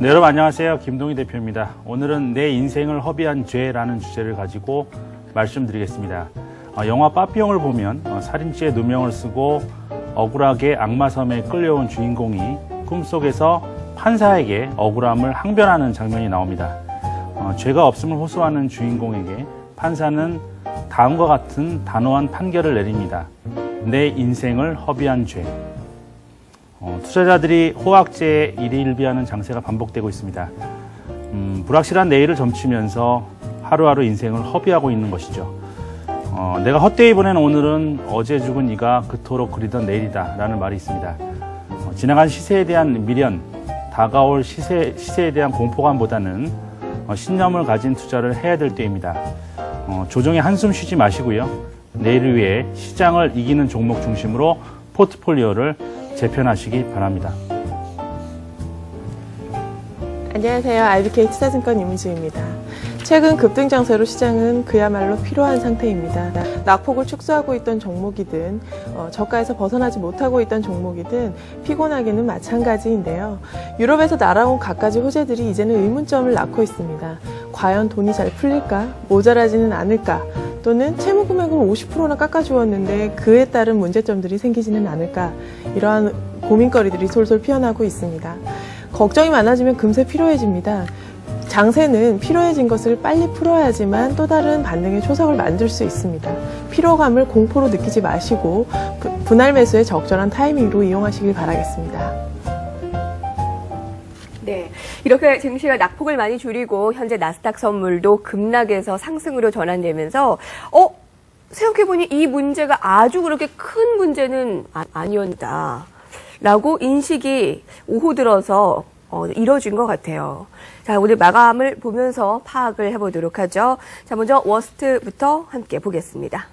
네, 여러분 안녕하세요. 김동희 대표입니다. 오늘은 내 인생을 허비한 죄라는 주제를 가지고 말씀드리겠습니다. 영화 빠삐용을 보면 살인죄 누명을 쓰고 억울하게 악마섬에 끌려온 주인공이 꿈속에서 판사에게 억울함을 항변하는 장면이 나옵니다. 죄가 없음을 호소하는 주인공에게 판사는 다음과 같은 단호한 판결을 내립니다. 내 인생을 허비한 죄. 투자자들이 호황죄에 일희일비하는 장세가 반복되고 있습니다. 불확실한 내일을 점치면서 하루하루 인생을 허비하고 있는 것이죠. 내가 헛되이 보낸 오늘은 어제 죽은 이가 그토록 그리던 내일이다 라는 말이 있습니다. 지나간 시세에 대한 미련, 다가올 시세에 대한 공포감보다는 신념을 가진 투자를 해야 될 때입니다. 조정에 한숨 쉬지 마시고요. 내일을 위해 시장을 이기는 종목 중심으로 포트폴리오를 재편하시기 바랍니다. 안녕하세요. RBK 투자증권 임은주입니다. 최근 급등장세로 시장은 그야말로 피로한 상태입니다. 낙폭을 축소하고 있던 종목이든 저가에서 벗어나지 못하고 있던 종목이든 피곤하기는 마찬가지인데요. 유럽에서 날아온 갖가지 호재들이 이제는 의문점을 낳고 있습니다. 과연 돈이 잘 풀릴까? 모자라지는 않을까? 또는 채무 금액을 50%나 깎아주었는데 그에 따른 문제점들이 생기지는 않을까? 이러한 고민거리들이 솔솔 피어나고 있습니다. 걱정이 많아지면 금세 피로해집니다. 장세는 피로해진 것을 빨리 풀어야지만 또 다른 반등의 초석을 만들 수 있습니다. 피로감을 공포로 느끼지 마시고 분할 매수의 적절한 타이밍으로 이용하시길 바라겠습니다. 네, 이렇게 증시가 낙폭을 많이 줄이고 현재 나스닥 선물도 급락해서 상승으로 전환되면서 생각해보니 이 문제가 아주 그렇게 큰 문제는 아니었다 라고 인식이 오후 들어서 이뤄진 것 같아요. 자, 오늘 마감을 보면서 파악을 해보도록 하죠. 자, 먼저 워스트부터 함께 보겠습니다.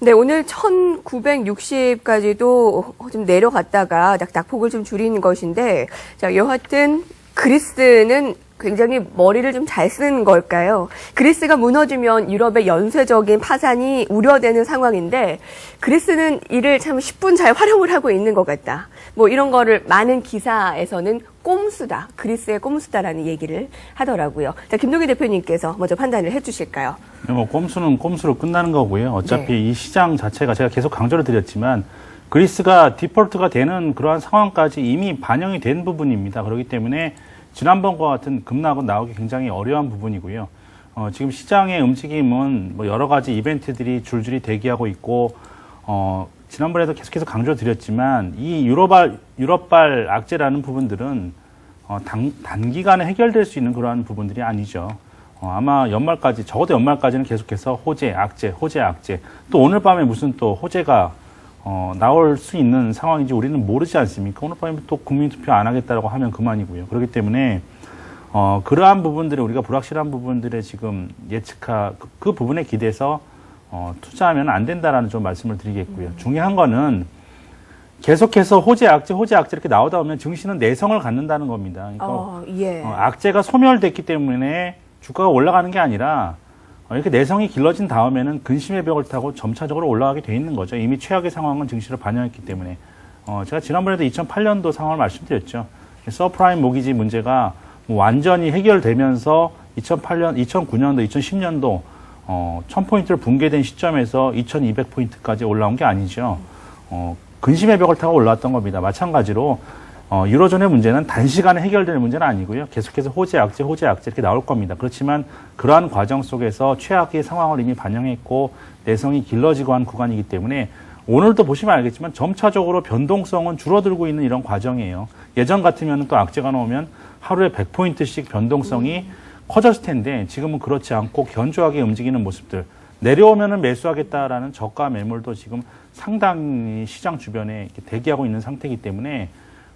네, 오늘 1960까지도 좀 내려갔다가 낙폭을 좀 줄이는 것인데, 자, 여하튼 그리스는 굉장히 머리를 좀 잘 쓴 걸까요? 그리스가 무너지면 유럽의 연쇄적인 파산이 우려되는 상황인데, 그리스는 이를 참 10분 잘 활용을 하고 있는 것 같다. 뭐 이런 거를 많은 기사에서는 꼼수다, 그리스의 꼼수다라는 얘기를 하더라고요. 자, 김동희 대표님께서 먼저 판단을 해주실까요? 뭐 꼼수는 꼼수로 끝나는 거고요. 어차피 네. 이 시장 자체가 제가 계속 강조를 드렸지만 그리스가 디폴트가 되는 그러한 상황까지 이미 반영이 된 부분입니다. 그렇기 때문에 지난번과 같은 급락은 나오기 굉장히 어려운 부분이고요. 지금 시장의 움직임은 뭐 여러 가지 이벤트들이 줄줄이 대기하고 있고, 지난번에도 계속해서 강조드렸지만 이 유럽발 악재라는 부분들은 단기간에 해결될 수 있는 그러한 부분들이 아니죠. 아마 연말까지, 적어도 연말까지는 계속해서 호재, 악재. 또 오늘 밤에 무슨 또 호재가 나올 수 있는 상황인지 우리는 모르지 않습니까? 오늘 밤에 또 국민투표 안 하겠다라고 하면 그만이고요. 그렇기 때문에 그러한 부분들이 우리가 불확실한 부분들에 지금 그 부분에 기대서 투자하면 안 된다라는 좀 말씀을 드리겠고요. 중요한 거는 계속해서 호재, 악재 이렇게 나오다 보면 증시는 내성을 갖는다는 겁니다. 그러니까 예. 악재가 소멸됐기 때문에 주가가 올라가는 게 아니라 이렇게 내성이 길러진 다음에는 근심의 벽을 타고 점차적으로 올라가게 돼 있는 거죠. 이미 최악의 상황은 증시를 반영했기 때문에. 제가 지난번에도 2008년도 상황을 말씀드렸죠. 서프라임 모기지 문제가 완전히 해결되면서 2008년, 2009년도, 2010년도 1000포인트를 붕괴된 시점에서 2200포인트까지 올라온 게 아니죠. 근심의 벽을 타고 올라왔던 겁니다. 마찬가지로 유로존의 문제는 단시간에 해결되는 문제는 아니고요. 계속해서 호재, 악재 이렇게 나올 겁니다. 그렇지만 그러한 과정 속에서 최악의 상황을 이미 반영했고 내성이 길러지고 한 구간이기 때문에 오늘도 보시면 알겠지만 점차적으로 변동성은 줄어들고 있는 이런 과정이에요. 예전 같으면 또 악재가 나오면 하루에 100포인트씩 변동성이 커졌을 텐데 지금은 그렇지 않고 견조하게 움직이는 모습들. 내려오면은 매수하겠다라는 저가 매물도 지금 상당히 시장 주변에 이렇게 대기하고 있는 상태이기 때문에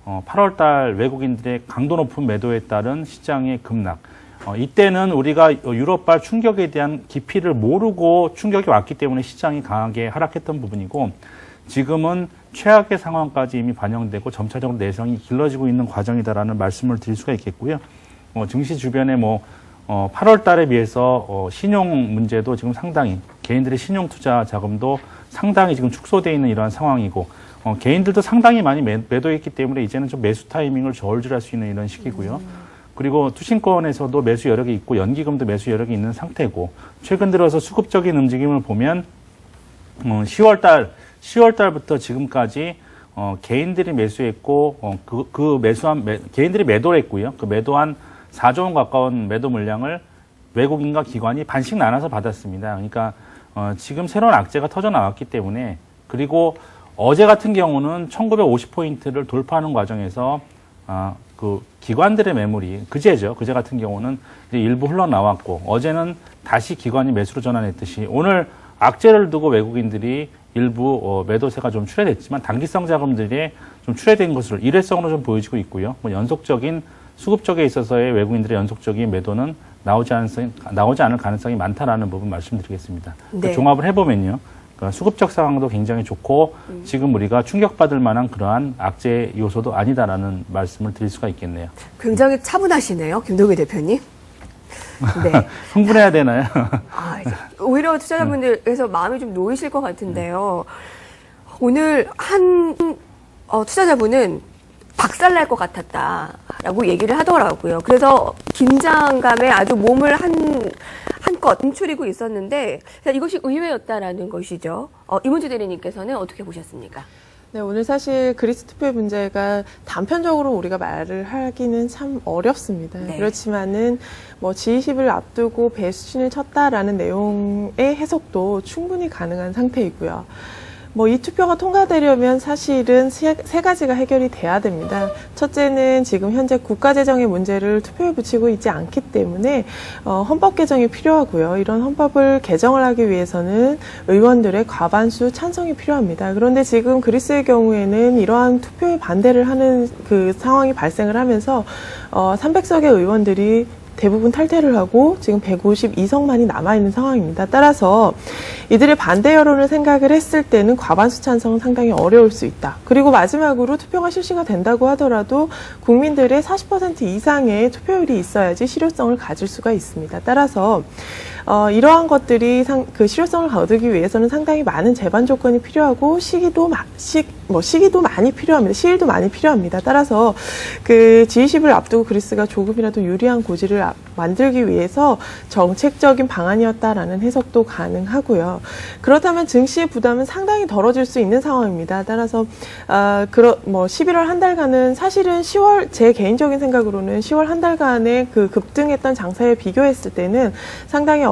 8월달 외국인들의 강도 높은 매도에 따른 시장의 급락. 이때는 우리가 유럽발 충격에 대한 깊이를 모르고 충격이 왔기 때문에 시장이 강하게 하락했던 부분이고 지금은 최악의 상황까지 이미 반영되고 점차적으로 내성이 길러지고 있는 과정이다라는 말씀을 드릴 수가 있겠고요. 증시 주변에 8월 달에 비해서 신용 문제도 지금 상당히 개인들의 신용 투자 자금도 상당히 지금 축소되어 있는 이러한 상황이고 개인들도 상당히 많이 매도했기 때문에 이제는 좀 매수 타이밍을 저울질할 수 있는 이런 시기고요. 그리고 투신권에서도 매수 여력이 있고 연기금도 매수 여력이 있는 상태고 최근 들어서 수급적인 움직임을 보면 10월 달부터 지금까지 개인들이 매수했고 개인들이 매도를 했고요. 그 매도한 4조 원 가까운 매도 물량을 외국인과 기관이 반씩 나눠서 받았습니다. 그러니까 지금 새로운 악재가 터져 나왔기 때문에 그리고 어제 같은 경우는 1950포인트를 돌파하는 과정에서 그 기관들의 매물이 그제 같은 경우는 이제 일부 흘러나왔고 어제는 다시 기관이 매수로 전환했듯이 오늘 악재를 두고 외국인들이 일부 매도세가 좀 출회됐지만 단기성 자금들이 좀 출회된 것으로 일회성으로 좀 보여지고 있고요. 뭐 연속적인 수급 쪽에 있어서의 외국인들의 연속적인 매도는 나오지 않을 가능성이 많다라는 부분 말씀드리겠습니다. 네. 종합을 해보면요. 그러니까 수급적 상황도 굉장히 좋고 지금 우리가 충격받을 만한 그러한 악재 요소도 아니다라는 말씀을 드릴 수가 있겠네요. 굉장히 차분하시네요, 김동희 대표님. 네. 흥분해야 되나요? 오히려 투자자분들께서 마음이 좀 놓이실 것 같은데요. 오늘 한 투자자분은 박살날 것 같았다라고 얘기를 하더라고요. 그래서 긴장감에 아주 몸을 한껏 움츠리고 있었는데 이것이 의외였다라는 것이죠. 이문주 대리님께서는 어떻게 보셨습니까? 네, 오늘 사실 그리스 투표의 문제가 단편적으로 우리가 말을 하기는 참 어렵습니다. 네. 그렇지만은 뭐 G20을 앞두고 배수진을 쳤다라는 내용의 해석도 충분히 가능한 상태이고요. 뭐 이 투표가 통과되려면 사실은 세 가지가 해결이 돼야 됩니다. 첫째는 지금 현재 국가재정의 문제를 투표에 붙이고 있지 않기 때문에 헌법 개정이 필요하고요. 이런 헌법을 개정을 하기 위해서는 의원들의 과반수 찬성이 필요합니다. 그런데 지금 그리스의 경우에는 이러한 투표에 반대를 하는 그 상황이 발생을 하면서 300석의 의원들이 대부분 탈퇴를 하고 지금 152석만이 남아있는 상황입니다. 따라서 이들의 반대 여론을 생각을 했을 때는 과반수 찬성은 상당히 어려울 수 있다. 그리고 마지막으로 투표가 실시가 된다고 하더라도 국민들의 40% 이상의 투표율이 있어야지 실효성을 가질 수가 있습니다. 따라서 이러한 것들이 그 실효성을 거두기 위해서는 상당히 많은 제반 조건이 필요하고 시기도 많이 필요합니다. 시일도 많이 필요합니다. 따라서 그 G20을 앞두고 그리스가 조금이라도 유리한 고지를 만들기 위해서 정책적인 방안이었다라는 해석도 가능하고요. 그렇다면 증시의 부담은 상당히 덜어질 수 있는 상황입니다. 따라서 11월 한 달간은 사실은 제 개인적인 생각으로는 10월 한 달간의 그 급등했던 장사에 비교했을 때는 상당히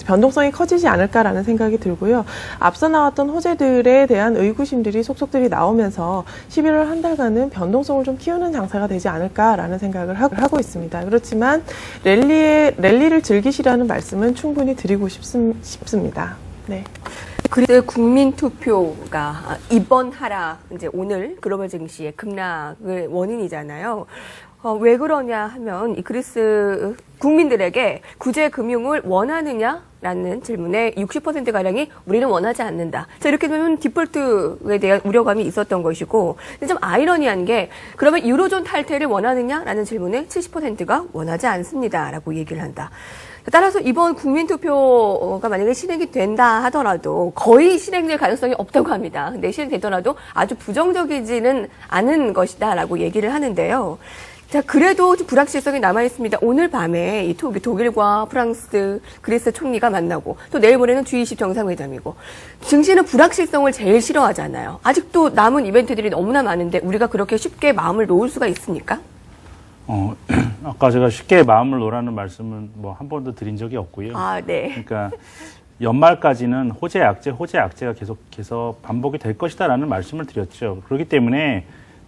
변동성이 커지지 않을까라는 생각이 들고요. 앞서 나왔던 호재들에 대한 의구심들이 속속들이 나오면서 11월 한 달간은 변동성을 좀 키우는 장사가 되지 않을까라는 생각을 하고 있습니다. 그렇지만 랠리를 즐기시라는 말씀은 충분히 드리고 싶습니다. 네. 그리스 국민 투표가 이번 하락, 이제 오늘 글로벌 증시의 급락의 원인이잖아요. 왜 그러냐 하면 이 그리스 국민들에게 구제 금융을 원하느냐라는 질문에 60%가량이 우리는 원하지 않는다. 자, 이렇게 되면 디폴트에 대한 우려감이 있었던 것이고, 근데 좀 아이러니한 게 그러면 유로존 탈퇴를 원하느냐라는 질문에 70%가 원하지 않습니다라고 얘기를 한다. 따라서 이번 국민투표가 만약에 실행이 된다 하더라도 거의 실행될 가능성이 없다고 합니다. 근데 실행되더라도 아주 부정적이지는 않은 것이다라고 얘기를 하는데요. 자, 그래도 좀 불확실성이 남아있습니다. 오늘 밤에 이 독일과 프랑스, 그리스 총리가 만나고 또 내일 모레는 G20 정상회담이고 증시는 불확실성을 제일 싫어하잖아요. 아직도 남은 이벤트들이 너무나 많은데 우리가 그렇게 쉽게 마음을 놓을 수가 있습니까? 아까 제가 쉽게 마음을 놓으라는 말씀은 한 번도 드린 적이 없고요. 네. 그러니까 연말까지는 호재 악재가 계속해서 반복이 될 것이다라는 말씀을 드렸죠. 그렇기 때문에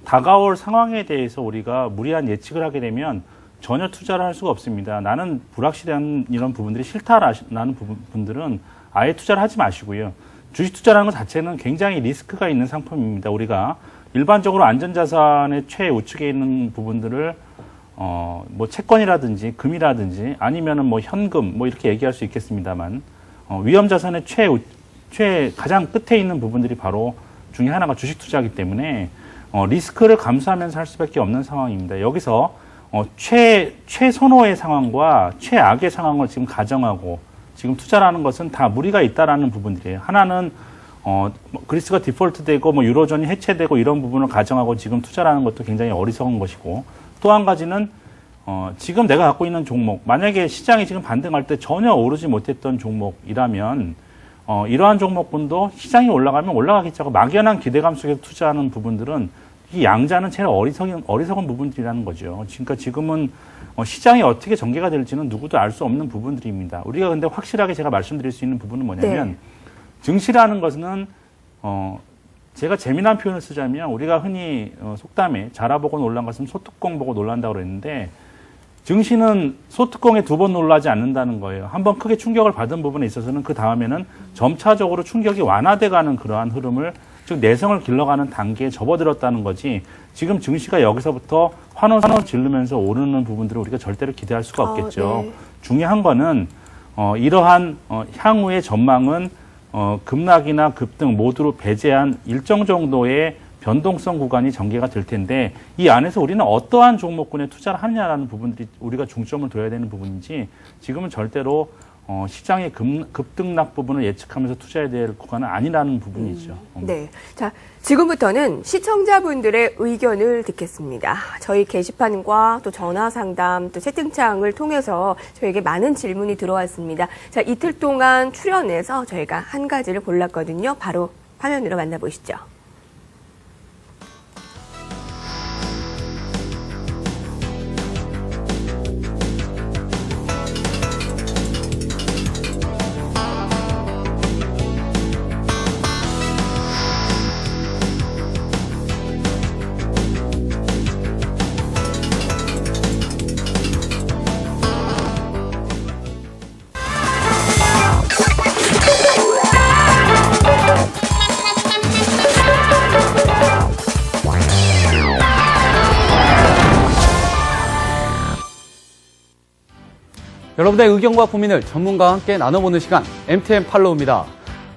다가올 상황에 대해서 우리가 무리한 예측을 하게 되면 전혀 투자를 할 수가 없습니다. 나는 불확실한 이런 부분들이 싫다라는 분들은 아예 투자를 하지 마시고요. 주식 투자라는 것 자체는 굉장히 리스크가 있는 상품입니다. 우리가 일반적으로 안전자산의 최우측에 있는 부분들을 채권이라든지 금이라든지 아니면은 현금 이렇게 얘기할 수 있겠습니다만 위험자산의 가장 끝에 있는 부분들이 바로 중에 하나가 주식 투자이기 때문에 리스크를 감수하면서 할 수밖에 없는 상황입니다. 여기서 최선호의 상황과 최악의 상황을 지금 가정하고 지금 투자라는 것은 다 무리가 있다라는 부분들이에요. 하나는 그리스가 디폴트되고 뭐 유로존이 해체되고 이런 부분을 가정하고 지금 투자라는 것도 굉장히 어리석은 것이고 또 한 가지는 지금 내가 갖고 있는 종목 만약에 시장이 지금 반등할 때 전혀 오르지 못했던 종목이라면 이러한 종목군도 시장이 올라가면 올라가겠죠. 막연한 기대감 속에 투자하는 부분들은 이 양자는 제일 어리석은 부분들이라는 거죠. 그러니까 지금은 시장이 어떻게 전개가 될지는 누구도 알 수 없는 부분들입니다. 우리가 근데 확실하게 제가 말씀드릴 수 있는 부분은 뭐냐면 네. 증시라는 것은 제가 재미난 표현을 쓰자면 우리가 흔히 속담에 자라보고 놀란 것은 소뚜껑 보고 놀란다고 그랬는데 증시는 소뚜껑에 두 번 놀라지 않는다는 거예요. 한번 크게 충격을 받은 부분에 있어서는 그 다음에는 점차적으로 충격이 완화돼가는 그러한 흐름을 즉 내성을 길러가는 단계에 접어들었다는 거지 지금 증시가 여기서부터 환호 지르면서 오르는 부분들을 우리가 절대로 기대할 수가 없겠죠. 네. 중요한 거는 이러한 향후의 전망은 급락이나 급등 모두로 배제한 일정 정도의 변동성 구간이 전개가 될 텐데 이 안에서 우리는 어떠한 종목군에 투자를 하느냐라는 부분들이 우리가 중점을 둬야 되는 부분인지 지금은 절대로 시장의 급등락 부분을 예측하면서 투자해야 될 구간은 아니라는 부분이죠. 네. 자, 지금부터는 시청자분들의 의견을 듣겠습니다. 저희 게시판과 또 전화 상담, 또 채팅창을 통해서 저에게 많은 질문이 들어왔습니다. 자, 이틀 동안 출연해서 저희가 한 가지를 골랐거든요. 바로 화면으로 만나보시죠. 여러분의 의견과 고민을 전문가와 함께 나눠보는 시간 MTN 팔로우입니다.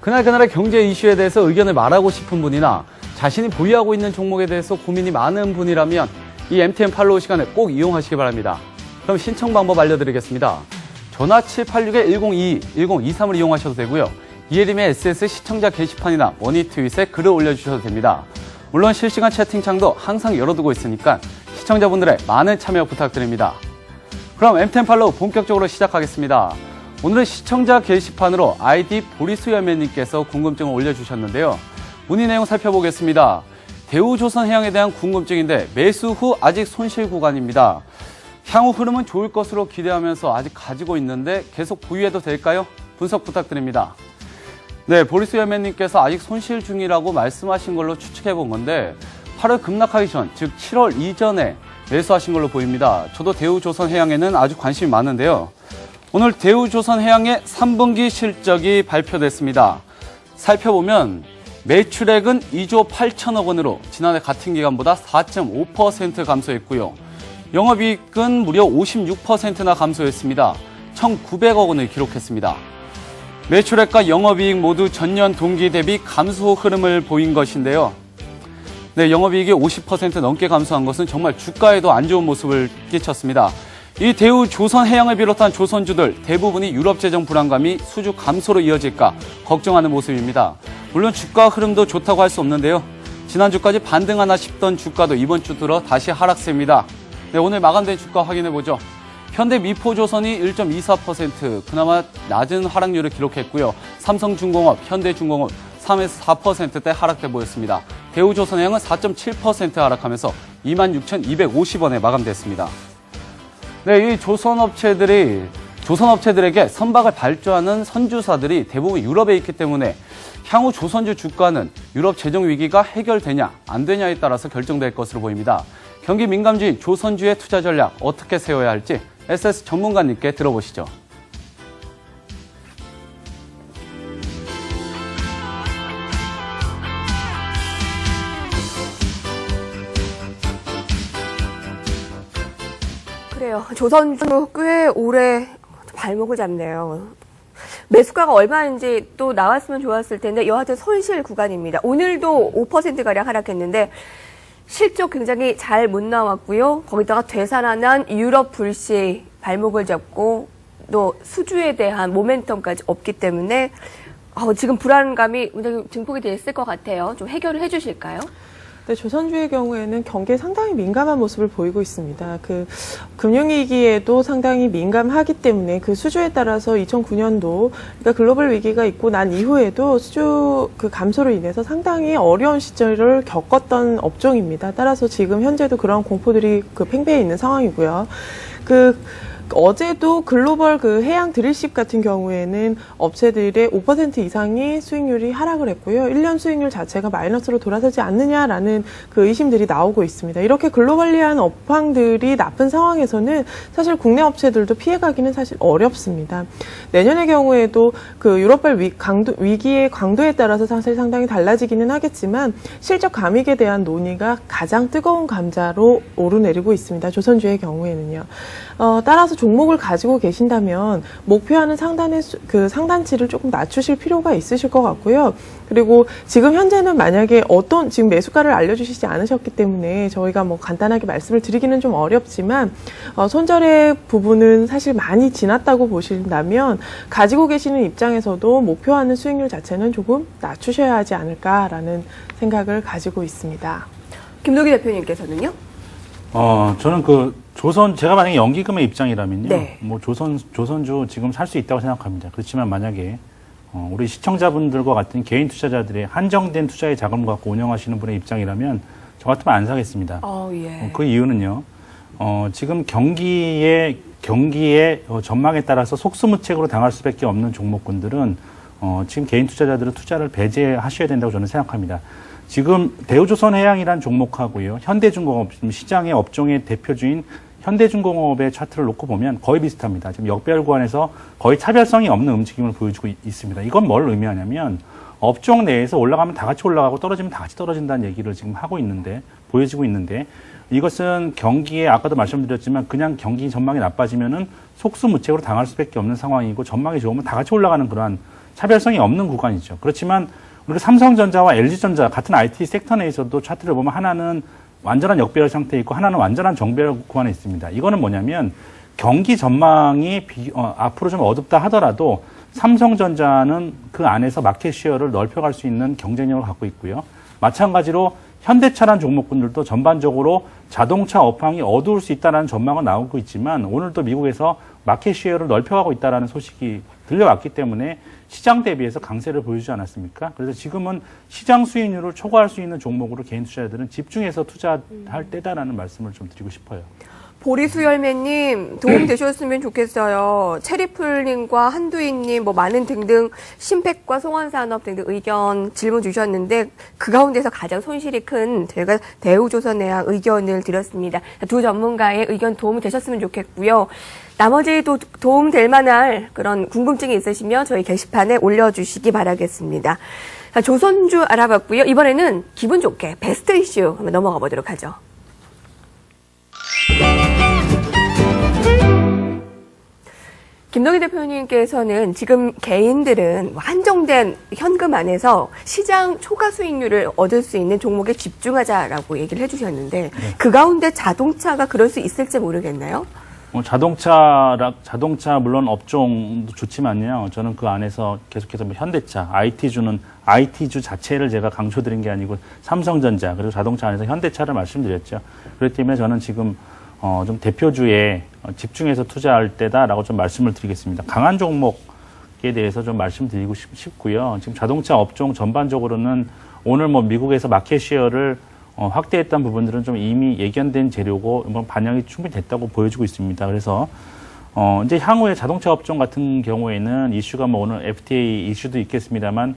그날그날의 경제 이슈에 대해서 의견을 말하고 싶은 분이나 자신이 보유하고 있는 종목에 대해서 고민이 많은 분이라면 이 MTN 팔로우 시간을 꼭 이용하시기 바랍니다. 그럼 신청 방법 알려드리겠습니다. 전화 786-1022, 1023을 이용하셔도 되고요. 이혜림의 SS 시청자 게시판이나 머니트윗에 글을 올려주셔도 됩니다. 물론 실시간 채팅창도 항상 열어두고 있으니까 시청자분들의 많은 참여 부탁드립니다. 그럼 MTN 팔로우 본격적으로 시작하겠습니다. 오늘은 시청자 게시판으로 아이디 보리수연매님께서 궁금증을 올려주셨는데요. 문의 내용 살펴보겠습니다. 대우조선해양에 대한 궁금증인데 매수 후 아직 손실 구간입니다. 향후 흐름은 좋을 것으로 기대하면서 아직 가지고 있는데 계속 보유해도 될까요? 분석 부탁드립니다. 네, 보리수연매님께서 아직 손실 중이라고 말씀하신 걸로 추측해 본 건데 8월 급락하기 전, 즉 7월 이전에 매수하신 걸로 보입니다. 저도 대우조선해양에는 아주 관심이 많은데요. 오늘 대우조선해양의 3분기 실적이 발표됐습니다. 살펴보면 매출액은 2조 8천억 원으로 지난해 같은 기간보다 4.5% 감소했고요. 영업이익은 무려 56%나 감소했습니다. 1,900억 원을 기록했습니다. 매출액과 영업이익 모두 전년 동기 대비 감소 흐름을 보인 것인데요. 네, 영업이익이 50% 넘게 감소한 것은 정말 주가에도 안 좋은 모습을 끼쳤습니다. 이 대우조선해양을 비롯한 조선주들 대부분이 유럽 재정 불안감이 수주 감소로 이어질까 걱정하는 모습입니다. 물론 주가 흐름도 좋다고 할 수 없는데요. 지난주까지 반등하나 싶던 주가도 이번 주 들어 다시 하락세입니다. 네, 오늘 마감된 주가 확인해보죠. 현대미포조선이 1.24%, 그나마 낮은 하락률을 기록했고요. 삼성중공업, 현대중공업 3에서 4%대 하락돼 보였습니다. 대우조선해양은 4.7% 하락하면서 26,250원에 마감됐습니다. 네, 이 조선업체들에게 선박을 발주하는 선주사들이 대부분 유럽에 있기 때문에 향후 조선주 주가는 유럽 재정 위기가 해결되냐 안 되냐에 따라서 결정될 것으로 보입니다. 경기 민감주인 조선주의 투자 전략 어떻게 세워야 할지 SS 전문가님께 들어보시죠. 그래요. 조선주 꽤 오래 발목을 잡네요. 매수가가 얼마인지 또 나왔으면 좋았을 텐데 여하튼 손실 구간입니다. 오늘도 5%가량 하락했는데 실적 굉장히 잘 못 나왔고요. 거기다가 되살아난 유럽 불시 발목을 잡고 또 수주에 대한 모멘텀까지 없기 때문에 지금 불안감이 굉장히 증폭이 됐을 것 같아요. 좀 해결을 해주실까요? 네, 조선주의 경우에는 경기에 상당히 민감한 모습을 보이고 있습니다. 그 금융위기에도 상당히 민감하기 때문에 그 수주에 따라서 2009년도 그러니까 글로벌 위기가 있고 난 이후에도 수주 그 감소로 인해서 상당히 어려운 시절을 겪었던 업종입니다. 따라서 지금 현재도 그런 공포들이 그 팽배해 있는 상황이고요. 어제도 글로벌 그 해양 드릴십 같은 경우에는 업체들의 5% 이상이 수익률이 하락을 했고요. 1년 수익률 자체가 마이너스로 돌아서지 않느냐라는 그 의심들이 나오고 있습니다. 이렇게 글로벌리한 업황들이 나쁜 상황에서는 사실 국내 업체들도 피해가기는 사실 어렵습니다. 내년의 경우에도 그 유럽발 위기의 강도에 따라서 사실 상당히 달라지기는 하겠지만 실적 감익에 대한 논의가 가장 뜨거운 감자로 오르내리고 있습니다. 조선주의 경우에는요. 따라서 종목을 가지고 계신다면 목표하는 상단치를 조금 낮추실 필요가 있으실 것 같고요. 그리고 지금 현재는 만약에 지금 매수가를 알려주시지 않으셨기 때문에 저희가 뭐 간단하게 말씀을 드리기는 좀 어렵지만 손절의 부분은 사실 많이 지났다고 보신다면 가지고 계시는 입장에서도 목표하는 수익률 자체는 조금 낮추셔야 하지 않을까라는 생각을 가지고 있습니다. 김노기 대표님께서는요? 저는 제가 만약에 연기금의 입장이라면요. 네. 뭐 조선주 지금 살 수 있다고 생각합니다. 그렇지만 만약에, 우리 시청자분들과 같은 개인 투자자들의 한정된 투자의 자금을 갖고 운영하시는 분의 입장이라면 저 같으면 안 사겠습니다. 예. 그 이유는요. 지금 경기의 전망에 따라서 속수무책으로 당할 수밖에 없는 종목군들은, 지금 개인 투자자들은 투자를 배제하셔야 된다고 저는 생각합니다. 지금 대우조선해양이라는 종목하고요. 현대중공업, 시장의 업종의 대표주인 현대중공업의 차트를 놓고 보면 거의 비슷합니다. 지금 역별 구간에서 거의 차별성이 없는 움직임을 보여주고 있습니다. 이건 뭘 의미하냐면 업종 내에서 올라가면 다 같이 올라가고 떨어지면 다 같이 떨어진다는 얘기를 지금 보여지고 있는데 이것은 경기에 아까도 말씀드렸지만 그냥 경기 전망이 나빠지면은 속수무책으로 당할 수밖에 없는 상황이고 전망이 좋으면 다 같이 올라가는 그러한 차별성이 없는 구간이죠. 그렇지만 우리 삼성전자와 LG전자 같은 IT 섹터 내에서도 차트를 보면 하나는 완전한 역배열 상태에 있고 하나는 완전한 정배열 구간에 있습니다. 이거는 뭐냐면 경기 전망이 앞으로 좀 어둡다 하더라도 삼성전자는 그 안에서 마켓 시어를 넓혀갈 수 있는 경쟁력을 갖고 있고요. 마찬가지로 현대차란 종목군들도 전반적으로 자동차 업황이 어두울 수 있다는 전망은 나오고 있지만 오늘도 미국에서 마켓 시어를 넓혀가고 있다는 소식이 들려왔기 때문에 시장 대비해서 강세를 보여주지 않았습니까? 그래서 지금은 시장 수익률을 초과할 수 있는 종목으로 개인 투자자들은 집중해서 투자할 때다라는 말씀을 좀 드리고 싶어요. 보리수열매님 도움 되셨으면 좋겠어요. 체리풀님과 한두희님 많은 등등 신팩과 송원산업 등등 의견 질문 주셨는데 그 가운데서 가장 손실이 큰 저희가 대우조선해양 의견을 드렸습니다. 두 전문가의 의견 도움이 되셨으면 좋겠고요. 나머지도 도움될 만한 그런 궁금증이 있으시면 저희 게시판에 올려주시기 바라겠습니다. 자, 조선주 알아봤고요. 이번에는 기분 좋게 베스트 이슈 한번 넘어가 보도록 하죠. 김노기 대표님께서는 지금 개인들은 한정된 현금 안에서 시장 초과 수익률을 얻을 수 있는 종목에 집중하자라고 얘기를 해주셨는데 그 가운데 자동차가 그럴 수 있을지 모르겠나요? 자동차 물론 업종도 좋지만요. 저는 그 안에서 계속해서 현대차, IT주 자체를 제가 강조드린 게 아니고 삼성전자 그리고 자동차 안에서 현대차를 말씀드렸죠. 그렇기 때문에 저는 지금 좀 대표주에 집중해서 투자할 때다라고 좀 말씀을 드리겠습니다. 강한 종목에 대해서 좀 말씀드리고 싶고요. 지금 자동차 업종 전반적으로는 오늘 미국에서 마켓 시어를 확대했던 부분들은 좀 이미 예견된 재료고 반영이 충분히 됐다고 보여주고 있습니다. 그래서 이제 향후에 자동차 업종 같은 경우에는 이슈가 오늘 FTA 이슈도 있겠습니다만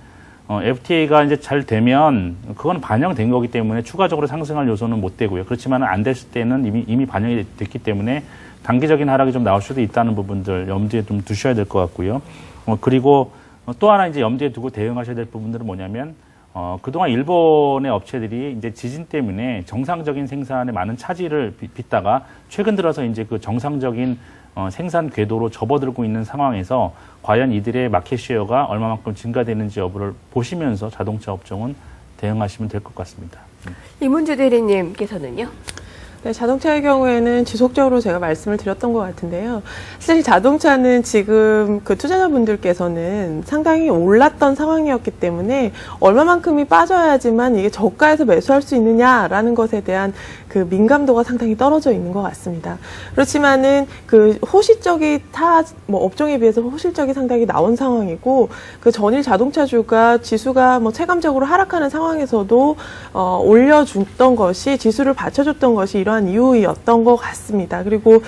FTA가 이제 잘 되면 그건 반영된 거기 때문에 추가적으로 상승할 요소는 못 되고요. 그렇지만 안 됐을 때는 이미 반영이 됐기 때문에 단기적인 하락이 좀 나올 수도 있다는 부분들 염두에 좀 두셔야 될 것 같고요. 그리고 또 하나 이제 염두에 두고 대응하셔야 될 부분들은 뭐냐면 그동안 일본의 업체들이 이제 지진 때문에 정상적인 생산에 많은 차질을 빚다가 최근 들어서 이제 그 정상적인 생산 궤도로 접어들고 있는 상황에서 과연 이들의 마켓 시어가 얼마만큼 증가되는지 여부를 보시면서 자동차 업종은 대응하시면 될 것 같습니다. 이문주 대리님께서는요? 네, 자동차의 경우에는 지속적으로 제가 말씀을 드렸던 것 같은데요. 사실 자동차는 지금 그 투자자분들께서는 상당히 올랐던 상황이었기 때문에 얼마만큼이 빠져야지만 이게 저가에서 매수할 수 있느냐라는 것에 대한 그 민감도가 상당히 떨어져 있는 것 같습니다. 그렇지만은 그 호실적이 업종에 비해서 호실적이 상당히 나온 상황이고 그 전일 자동차주가 지수가 체감적으로 하락하는 상황에서도 올려줬던 것이 지수를 받쳐줬던 것이 이러한 이유였던 것 같습니다. 그리고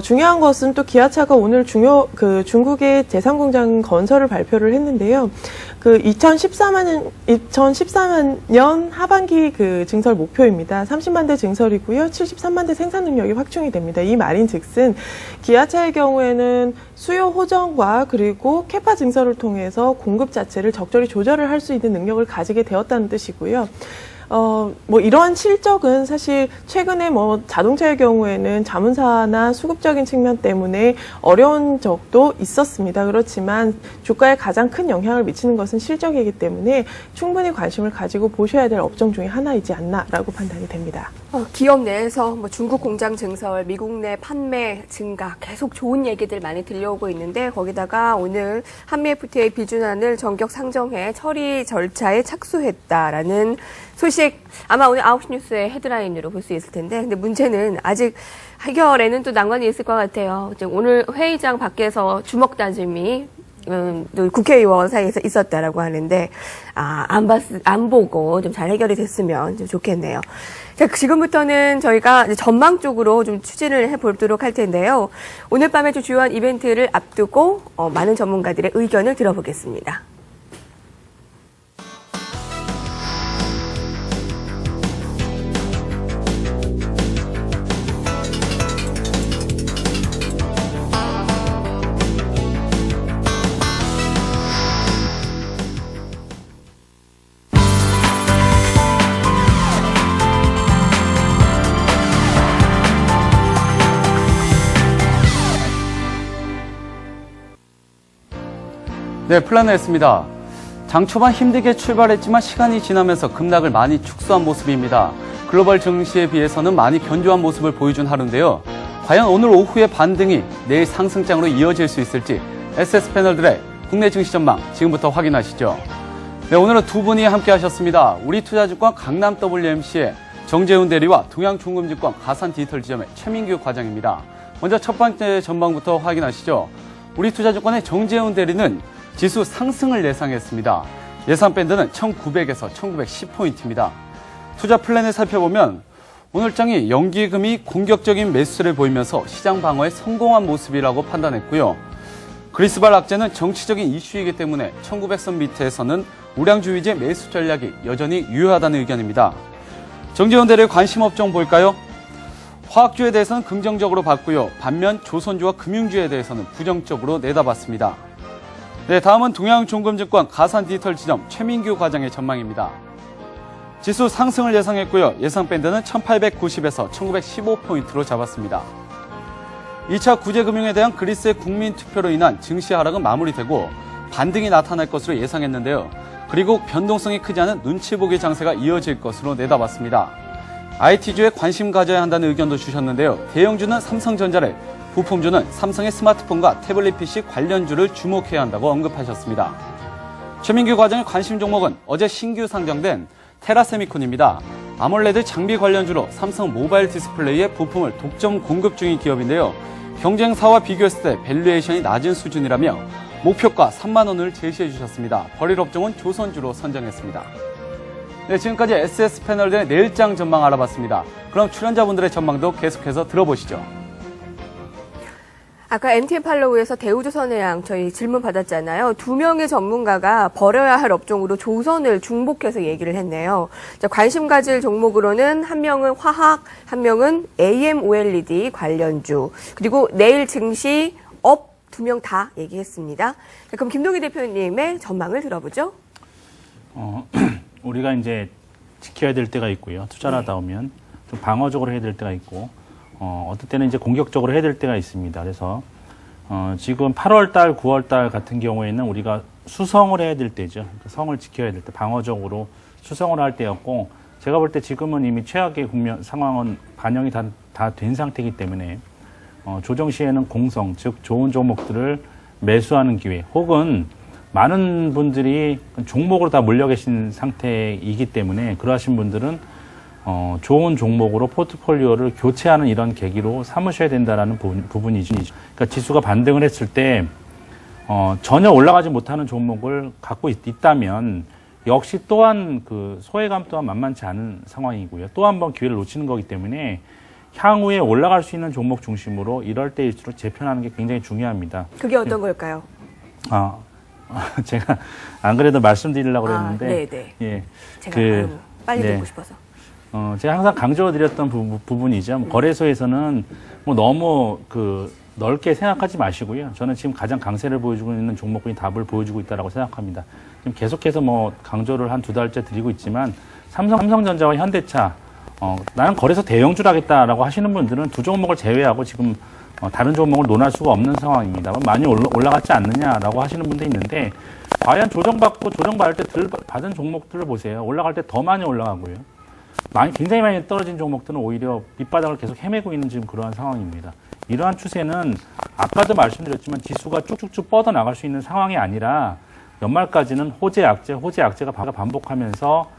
중요한 것은 또 기아차가 오늘 중국의 제3공장 건설을 발표를 했는데요. 그 2014년 하반기 그 증설 목표입니다. 30만 대 증설이고요. 73만 대 생산 능력이 확충이 됩니다. 이 말인즉슨 기아차의 경우에는 수요 호정과 그리고 캐파 증설을 통해서 공급 자체를 적절히 조절을 할 수 있는 능력을 가지게 되었다는 뜻이고요. 이러한 실적은 사실 최근에 자동차의 경우에는 자문사나 수급적인 측면 때문에 어려운 적도 있었습니다. 그렇지만 주가에 가장 큰 영향을 미치는 것은 실적이기 때문에 충분히 관심을 가지고 보셔야 될 업종 중에 하나이지 않나라고 판단이 됩니다. 기업 내에서 중국 공장 증설, 미국 내 판매 증가 계속 좋은 얘기들 많이 들려오고 있는데 거기다가 오늘 한미 FTA 비준안을 전격 상정해 처리 절차에 착수했다라는 소식 아마 오늘 9시 뉴스의 헤드라인으로 볼 수 있을 텐데 근데 문제는 아직 해결에는 또 난관이 있을 것 같아요. 오늘 회의장 밖에서 주먹 다짐이 또 국회의원 사이에서 있었다라고 하는데 안 보고 좀 잘 해결이 됐으면 좀 좋겠네요. 자, 지금부터는 저희가 전망 쪽으로 좀 추진을 해보도록 할 텐데요. 오늘 밤에 좀 주요한 이벤트를 앞두고 많은 전문가들의 의견을 들어보겠습니다. 네, 플라넷입니다. 장 초반 힘들게 출발했지만 시간이 지나면서 급락을 많이 축소한 모습입니다. 글로벌 증시에 비해서는 많이 견조한 모습을 보여준 하루인데요. 과연 오늘 오후의 반등이 내일 상승장으로 이어질 수 있을지 SS패널들의 국내 증시 전망 지금부터 확인하시죠. 네, 오늘은 두 분이 함께 하셨습니다. 우리투자증권 강남 WMC의 정재훈 대리와 동양중금증권 가산디지털지점의 최민규 과장입니다. 먼저 첫 번째 전망부터 확인하시죠. 우리투자증권의 정재훈 대리는 지수 상승을 예상했습니다. 예상 밴드는 1900에서 1910포인트입니다. 투자 플랜을 살펴보면 오늘 장이 연기금이 공격적인 매수세를 보이면서 시장 방어에 성공한 모습이라고 판단했고요. 그리스발 악재는 정치적인 이슈이기 때문에 1900선 밑에서는 우량주 위주의 매수 전략이 여전히 유효하다는 의견입니다. 정재훈 대리의 관심 업종 볼까요? 화학주에 대해서는 긍정적으로 봤고요. 반면 조선주와 금융주에 대해서는 부정적으로 내다봤습니다. 네, 다음은 동양중금증권 가산디지털지점 최민규 과장의 전망입니다. 지수 상승을 예상했고요. 예상 밴드는 1890에서 1915포인트로 잡았습니다. 2차 구제금융에 대한 그리스의 국민투표로 인한 증시 하락은 마무리되고 반등이 나타날 것으로 예상했는데요. 그리고 변동성이 크지 않은 눈치 보기 장세가 이어질 것으로 내다봤습니다. IT주에 관심 가져야 한다는 의견도 주셨는데요. 대형주는 삼성전자를, 부품주는 삼성의 스마트폰과 태블릿 PC 관련주를 주목해야 한다고 언급하셨습니다. 최민규 과장의 관심 종목은 어제 신규 상장된 테라세미콘입니다. 아몰레드 장비 관련주로 삼성 모바일 디스플레이의 부품을 독점 공급 중인 기업인데요. 경쟁사와 비교했을 때 밸류에이션이 낮은 수준이라며 목표가 3만 원을 제시해 주셨습니다. 벌일 업종은 조선주로 선정했습니다. 네, 지금까지 SS 패널들의 내일장 전망 알아봤습니다. 그럼 출연자분들의 전망도 계속해서 들어보시죠. 아까 MTN 팔로우에서 대우조선해양 저희 질문 받았잖아요. 2명의 전문가가 버려야 할 업종으로 조선을 중복해서 얘기를 했네요. 자, 관심 가질 종목으로는 한 명은 화학, 한 명은 AMOLED 관련주, 그리고 내일 증시 업 2명 다 얘기했습니다. 자, 그럼 김동희 대표님의 전망을 들어보죠. 우리가 이제 지켜야 될 때가 있고요. 투자를 하다 보면 좀 방어적으로 해야 될 때가 있고, 어떨 때는 이제 공격적으로 해야 될 때가 있습니다. 그래서, 지금 8월달, 9월달 같은 경우에는 우리가 수성을 해야 될 때죠. 그러니까 성을 지켜야 될 때, 방어적으로 수성을 할 때였고, 제가 볼 때 지금은 이미 최악의 국면 상황은 반영이 다 된 상태이기 때문에 조정 시에는 공성, 즉 좋은 종목들을 매수하는 기회, 혹은 많은 분들이 종목으로 다 몰려 계신 상태이기 때문에 그러하신 분들은 좋은 종목으로 포트폴리오를 교체하는 이런 계기로 삼으셔야 된다라는 부분이죠. 그러니까 지수가 반등을 했을 때 전혀 올라가지 못하는 종목을 갖고 있다면 역시 또한 그 소외감 또한 만만치 않은 상황이고요. 또 한 번 기회를 놓치는 거기 때문에 향후에 올라갈 수 있는 종목 중심으로 이럴 때일수록 재편하는 게 굉장히 중요합니다. 그게 어떤 걸까요? 제가 안 그래도 말씀드리려고 그랬는데, 네네. 예, 제가 빨리 네. 듣고 싶어서. 제가 항상 강조드렸던 부분이죠. 거래소에서는 뭐 너무 넓게 생각하지 마시고요. 저는 지금 가장 강세를 보여주고 있는 종목군이 답을 보여주고 있다고 생각합니다. 지금 계속해서 뭐 강조를 한 2달째 드리고 있지만 삼성전자와 현대차, 나는 거래소 대형주를 하겠다라고 하시는 분들은 두 종목을 제외하고 지금 다른 종목을 논할 수가 없는 상황입니다. 많이 올라갔지 않느냐라고 하시는 분도 있는데, 과연 조정받을 때 받은 종목들을 보세요. 올라갈 때 더 많이 올라가고요. 굉장히 많이 떨어진 종목들은 오히려 밑바닥을 계속 헤매고 있는 지금 그러한 상황입니다. 이러한 추세는 아까도 말씀드렸지만 지수가 쭉쭉쭉 뻗어나갈 수 있는 상황이 아니라 연말까지는 호재 악재가 반복하면서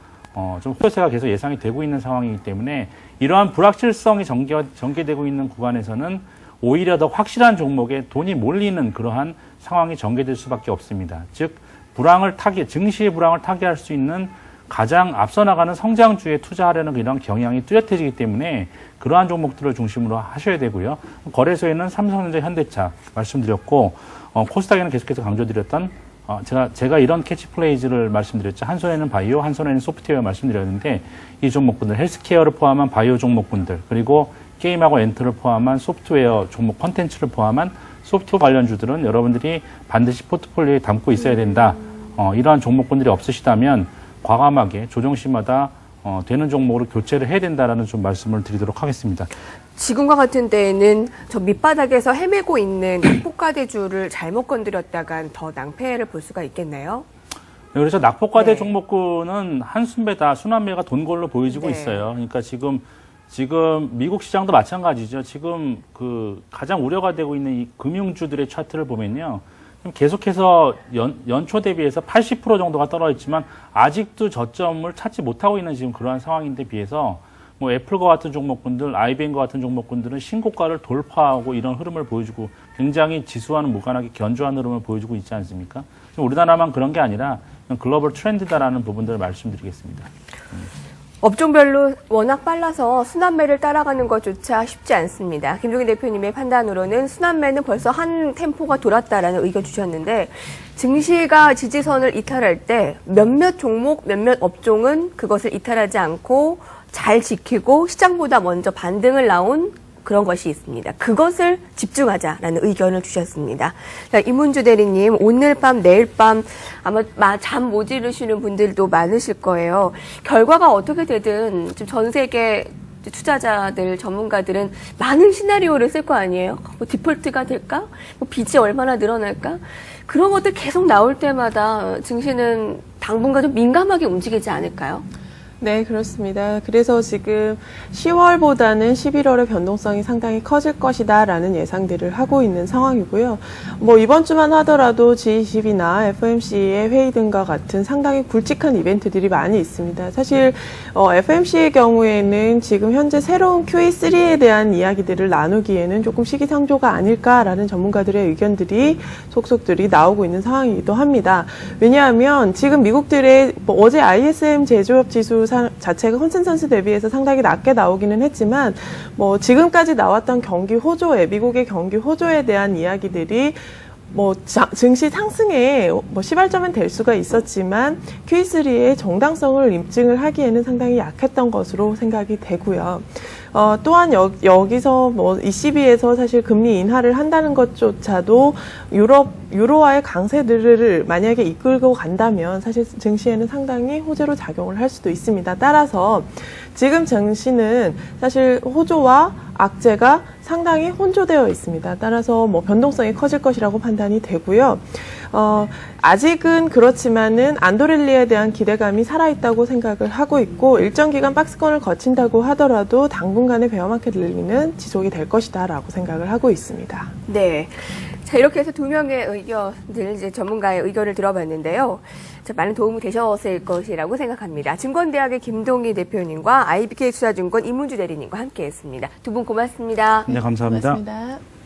좀 호재가 계속 예상이 되고 있는 상황이기 때문에 이러한 불확실성이 전개되고 있는 구간에서는 오히려 더 확실한 종목에 돈이 몰리는 그러한 상황이 전개될 수밖에 없습니다. 즉 증시의 불황을 타개할 수 있는 가장 앞서 나가는 성장주에 투자하려는 이런 경향이 뚜렷해지기 때문에 그러한 종목들을 중심으로 하셔야 되고요. 거래소에는 삼성전자, 현대차 말씀드렸고, 코스닥에는 계속해서 강조드렸던 제가 이런 캐치프레이즈를 말씀드렸죠. 한 손에는 바이오, 한 손에는 소프트웨어 말씀드렸는데, 이 종목군들, 헬스케어를 포함한 바이오 종목군들, 그리고 게임하고 엔터를 포함한 소프트웨어 종목 콘텐츠를 포함한 소프트웨어 관련주들은 여러분들이 반드시 포트폴리오에 담고 있어야 된다. 이러한 종목군들이 없으시다면 과감하게 조정시마다 되는 종목으로 교체를 해야 된다라는 좀 말씀을 드리도록 하겠습니다. 지금과 같은 때에는 저 밑바닥에서 헤매고 있는 낙폭과대주를 잘못 건드렸다간 더 낭패를 볼 수가 있겠네요. 네, 그래서 낙폭과대 네. 종목군은 한순배다 순환매가 돈 걸로 보여지고 네. 있어요. 그러니까 지금 미국 시장도 마찬가지죠. 지금 가장 우려가 되고 있는 이 금융주들의 차트를 보면요. 계속해서 연초 대비해서 80% 정도가 떨어졌지만 아직도 저점을 찾지 못하고 있는 지금 그러한 상황인데 비해서 뭐 애플과 같은 종목군들, IBM과 같은 종목군들은 신고가를 돌파하고 이런 흐름을 보여주고 굉장히 지수와는 무관하게 견조한 흐름을 보여주고 있지 않습니까? 우리나라만 그런 게 아니라 글로벌 트렌드다라는 부분들을 말씀드리겠습니다. 업종별로 워낙 빨라서 순환매를 따라가는 것조차 쉽지 않습니다. 김종인 대표님의 판단으로는 순환매는 벌써 한 템포가 돌았다라는 의견 주셨는데, 증시가 지지선을 이탈할 때 몇몇 종목, 몇몇 업종은 그것을 이탈하지 않고 잘 지키고 시장보다 먼저 반등을 나온 그런 것이 있습니다. 그것을 집중하자라는 의견을 주셨습니다. 자, 이문주 대리님, 오늘 밤, 내일 밤 아마 잠 못 이루시는 분들도 많으실 거예요. 결과가 어떻게 되든 지금 전 세계 투자자들, 전문가들은 많은 시나리오를 쓸 거 아니에요? 뭐 디폴트가 될까? 뭐 빚이 얼마나 늘어날까? 그런 것들 계속 나올 때마다 증시는 당분간 좀 민감하게 움직이지 않을까요? 네, 그렇습니다. 그래서 지금 10월보다는 11월의 변동성이 상당히 커질 것이다라는 예상들을 하고 있는 상황이고요. 뭐 이번 주만 하더라도 G20이나 FOMC의 회의 등과 같은 상당히 굵직한 이벤트들이 많이 있습니다. 사실 FOMC의 경우에는 지금 현재 새로운 QE3에 대한 이야기들을 나누기에는 조금 시기상조가 아닐까라는 전문가들의 의견들이 속속들이 나오고 있는 상황이기도 합니다. 왜냐하면 지금 미국들의 어제 ISM 제조업 지수 자체가 컨센서스 대비해서 상당히 낮게 나오기는 했지만 뭐 지금까지 나왔던 경기 호조에 미국의 경기 호조에 대한 이야기들이 뭐 증시 상승에 뭐 시발점은 될 수가 있었지만 QE3의 정당성을 입증을 하기에는 상당히 약했던 것으로 생각이 되고요. 또한 여기서 뭐 ECB에서 사실 금리 인하를 한다는 것조차도 유로화의 강세들을 만약에 이끌고 간다면 사실 증시에는 상당히 호재로 작용을 할 수도 있습니다. 따라서 지금 증시는 사실 호조와 악재가 상당히 혼조되어 있습니다. 따라서 뭐 변동성이 커질 것이라고 판단이 되고요. 아직은 그렇지만은 안도렐리에 대한 기대감이 살아있다고 생각을 하고 있고 일정 기간 박스권을 거친다고 하더라도 당분간의 베어마켓 랠리는 지속이 될 것이다라고 생각을 하고 있습니다. 네. 자, 이렇게 해서 두 명의 의견들, 이제 전문가의 의견을 들어봤는데요. 자, 많은 도움이 되셨을 것이라고 생각합니다. 증권대학의 김동희 대표님과 IBK 투자증권 임문주 대리님과 함께 했습니다. 두 분 고맙습니다. 네, 감사합니다. 고맙습니다.